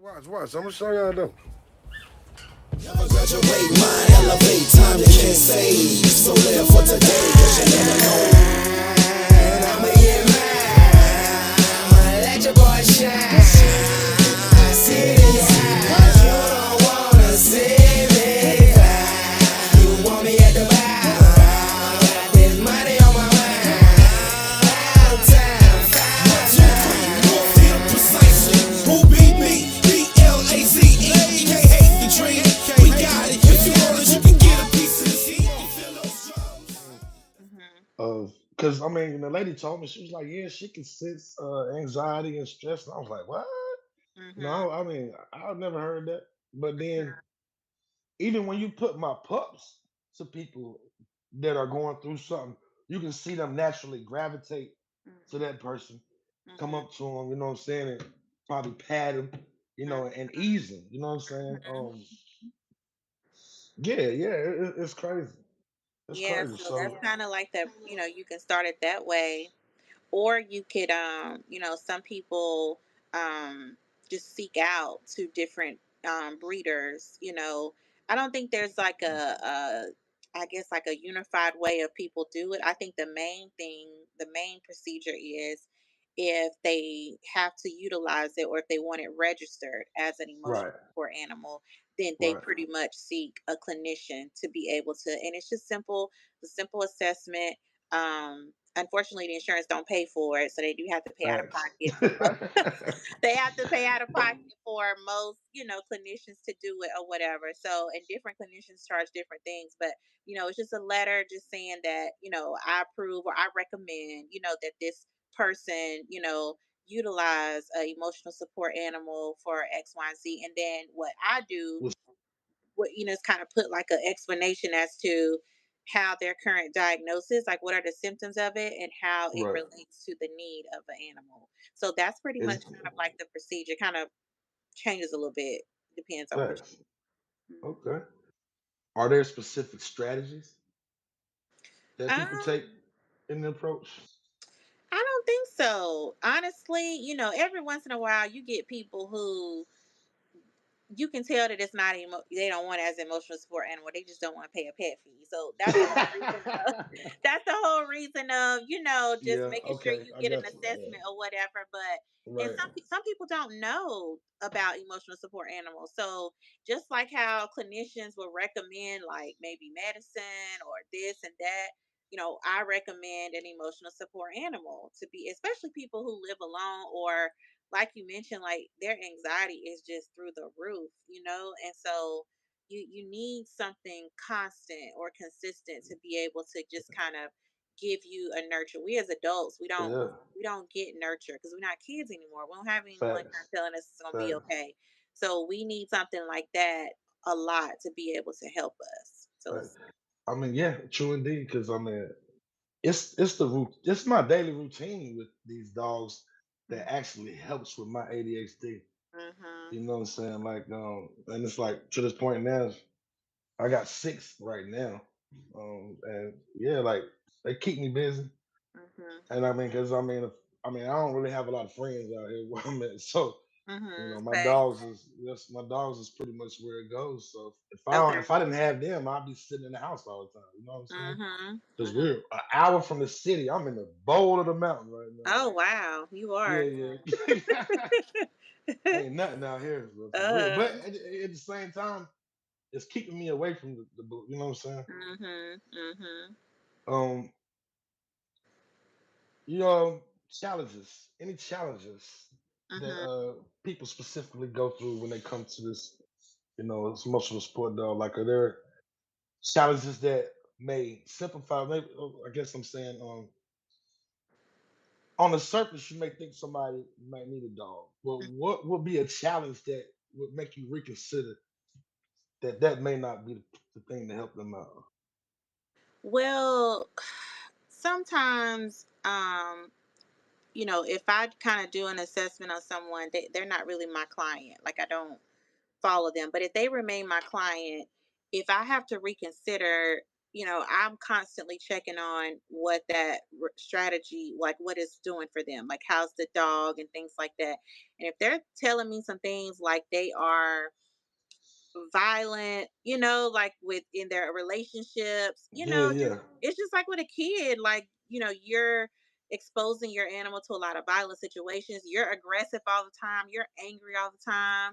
Watch. I'm gonna show y'all though. Never graduate, mind elevate, time you can't save. So live for today, cause you never know. And I'ma get mine, let your boy shine. I see it in your eyes, you don't wanna see me cry. You want me at the bar, got this money on my mind. All time, 5, 2, 3, you'll feel precisely. Who beat me? BLAZE, you can't hate the dream. We got it, if you want it, you can get a piece of this heat. You feel those drums? Mhm. Cause I mean, the lady told me she was like, yeah, she can sense anxiety and stress, and I was like, what? Mhm. No, I mean, I've never heard that. But then, Mhm. even when you put my pups to people that are going through something, you can see them naturally gravitate to Mhm. that person, come Mhm. up to them, you know what I'm saying, and probably pat him, and ease him, you know what I'm saying? Mhm. Yeah, it's crazy. It's Yeah, crazy. so that's So, kind of like you can start it that way, or you could some people um just seek out to different breeders. I don't think there's like a I guess like a unified way of people do it. I think the main procedure is if they have to utilize it or if they want it registered as an emotional right, support animal, then they right, pretty much seek a clinician to be able to, and it's just the simple assessment. Unfortunately, the insurance don't pay for it, so they do have to pay out of facts. pocket for most. They have to pay out of pocket for most, clinicians to do it or whatever. So, and different clinicians charge different things, but it's just a letter just saying that I approve or I recommend, that this person, utilize a emotional support animal for X, Y, and Z. And then what I do, Was is kind of put like an explanation as to how their current diagnosis, like what are the symptoms of it and how it right. relates to the need of an animal. So that's pretty Is much kind of like the procedure. Kind of changes a little bit, depends on what facts. you. Okay. Are there specific strategies that people um take in the approach? I don't think so, honestly. Every once in a while you get people who you can tell that it's not they don't want it as an emotional support animal. They just don't want to pay a pet fee. So that's the whole reason of that's the whole reason of just Yeah, making sure okay, you I get an got you. Yeah. assessment or whatever. But and Right. some people don't know about emotional support animals. So just like how clinicians will recommend like maybe medicine or this and that. I recommend an emotional support animal to be, especially people who live alone or like you mentioned, like their anxiety is just through the roof, and so you need something constant or consistent to be able to just kind of give you a nurture. We as adults, Yeah. we don't get nurture because we're not kids anymore. We don't have anyone kind Facts. of telling us it's gonna be Facts. okay. So we need something like that a lot to be able to help us. So Facts. it's I mean, yeah, true indeed. Because I mean, it's the root. It's my daily routine with these dogs that mm-hmm, actually helps with my ADHD. mm-hmm, You know what I'm saying? Like, and it's like to this point now, I got six right now. And yeah, like they keep me busy. mm-hmm, And I mean, because I mean, I don't really have a lot of friends out here where I'm at. So, mm-hmm. my dogs is pretty much where it goes. So Okay. if I didn't have them, I'd be sitting in the house all the time. You know what I'm saying? Mm-hmm. Because Mm-hmm. we're an hour from the city. I'm in the bowl of the mountain right now. Oh Like, wow, you are. yeah. Ain't nothing out here for real. But uh at the same time, it's keeping me away from the book. You know what I'm saying? Mhm. Mhm. Um, challenges. Any challenges that Mhm. people specifically go through when they come to this, this emotional support dog? Like, are there challenges that may simplify? Maybe I guess I'm saying, on the surface, you may think somebody might need a dog, but what would be a challenge that would make you reconsider that may not be the thing to help them out? Well, sometimes if I kind of do an assessment on someone, they're not really my client. Like I don't follow them, but if they remain my client, if I have to reconsider, I'm constantly checking on what that strategy, like what it's doing for them, like how's the dog and things like that. And if they're telling me some things like they are violent, like within their relationships, Yeah, just yeah. it's just like with a kid, like, you're exposing your animal to a lot of violent situations, you're aggressive all the time, you're angry all the time,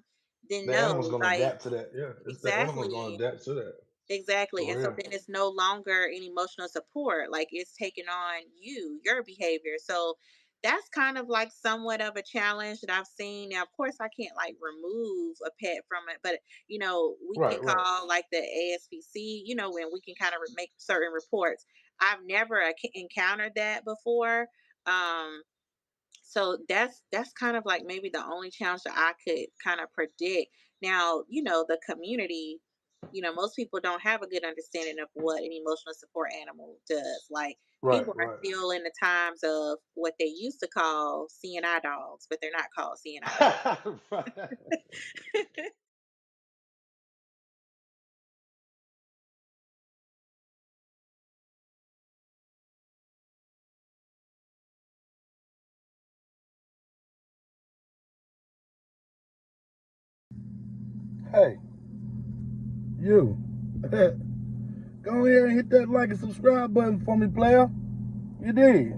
then The animal's no, gonna like adapt to that. Yeah, it's the animal's gonna exactly. adapt to that Exactly. for And so real. then it's no longer an emotional support. Like it's taking on your behavior. So that's kind of like somewhat of a challenge that I've seen. Now, of course, I can't like remove a pet from it, but we can Right, right. call like the ASPC, when we can kind of make certain reports. I've never encountered that before. Um, so that's kind of like maybe the only challenge that I could kind of predict. Now, the community, most people don't have a good understanding of what an emotional support animal does. Like Right, people are right. still in the times of what they used to call CNI dogs, but they're not called CNI dogs. Right. Hey, you. Go ahead and hit that like and subscribe button for me, player. You did.